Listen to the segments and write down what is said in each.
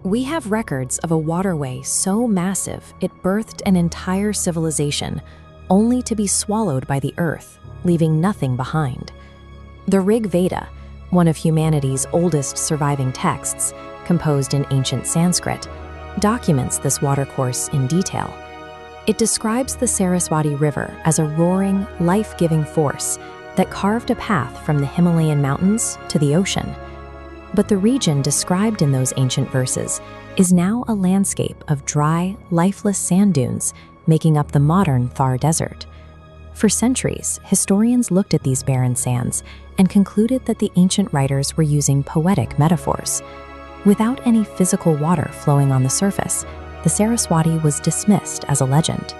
We have records of a waterway so massive it birthed an entire civilization, only to be swallowed by the earth, leaving nothing behind. The Rig Veda, one of humanity's oldest surviving texts, composed in ancient Sanskrit, documents this watercourse in detail. It describes the Sarasvati River as a roaring, life-giving force that carved a path from the Himalayan mountains to the ocean. But the region described in those ancient verses is now a landscape of dry, lifeless sand dunes making up the modern Thar Desert. For centuries, historians looked at these barren sands and concluded that the ancient writers were using poetic metaphors. Without any physical water flowing on the surface, the Saraswati was dismissed as a legend.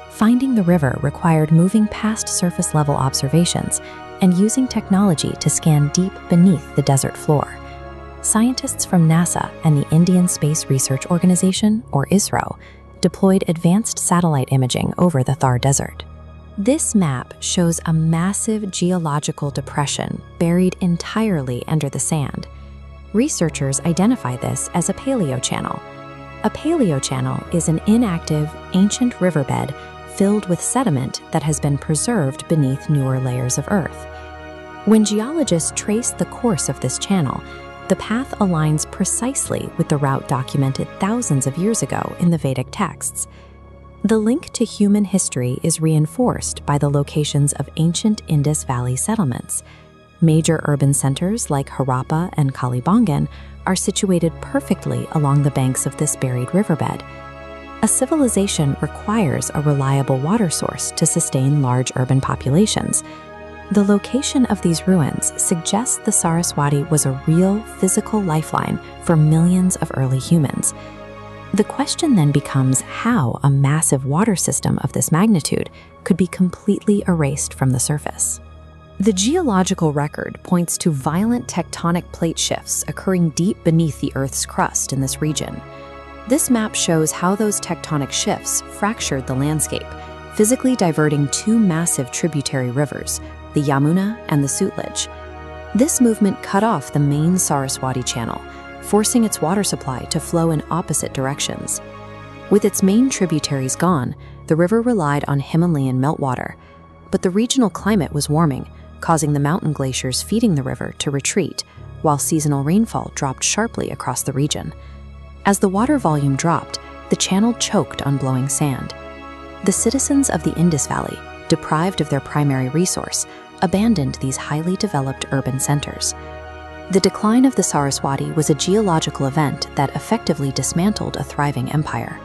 Finding the river required moving past surface-level observations and using technology to scan deep beneath the desert floor. Scientists from NASA and the Indian Space Research Organization, or ISRO, deployed advanced satellite imaging over the Thar Desert. This map shows a massive geological depression buried entirely under the sand. Researchers identify this as a paleochannel. A paleochannel is an inactive, ancient riverbed filled with sediment that has been preserved beneath newer layers of earth. When geologists trace the course of this channel, the path aligns precisely with the route documented thousands of years ago in the Vedic texts. The link to human history is reinforced by the locations of ancient Indus Valley settlements. Major urban centers like Harappa and Kalibangan are situated perfectly along the banks of this buried riverbed. A civilization requires a reliable water source to sustain large urban populations. The location of these ruins suggests the Saraswati was a real physical lifeline for millions of early humans. The question then becomes how a massive water system of this magnitude could be completely erased from the surface. The geological record points to violent tectonic plate shifts occurring deep beneath the Earth's crust in this region. This map shows how those tectonic shifts fractured the landscape, physically diverting two massive tributary rivers, the Yamuna and the Sutlej. This movement cut off the main Saraswati channel, forcing its water supply to flow in opposite directions. With its main tributaries gone, the river relied on Himalayan meltwater, but the regional climate was warming, causing the mountain glaciers feeding the river to retreat, while seasonal rainfall dropped sharply across the region. As the water volume dropped, the channel choked on blowing sand. The citizens of the Indus Valley, deprived of their primary resource, abandoned these highly developed urban centers. The decline of the Saraswati was a geological event that effectively dismantled a thriving empire.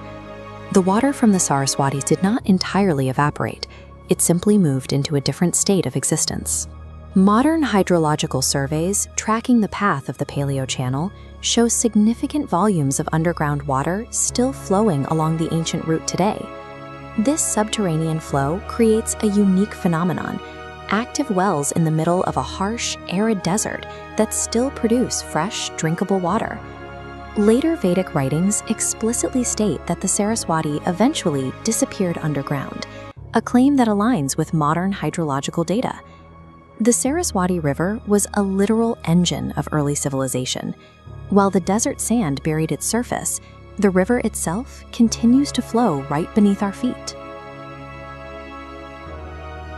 The water from the Saraswati did not entirely evaporate. It simply moved into a different state of existence. Modern hydrological surveys tracking the path of the Paleochannel show significant volumes of underground water still flowing along the ancient route today. This subterranean flow creates a unique phenomenon: active wells in the middle of a harsh, arid desert that still produce fresh, drinkable water. Later Vedic writings explicitly state that the Saraswati eventually disappeared underground, a claim that aligns with modern hydrological data. The Saraswati River was a literal engine of early civilization. While the desert sand buried its surface, the river itself continues to flow right beneath our feet.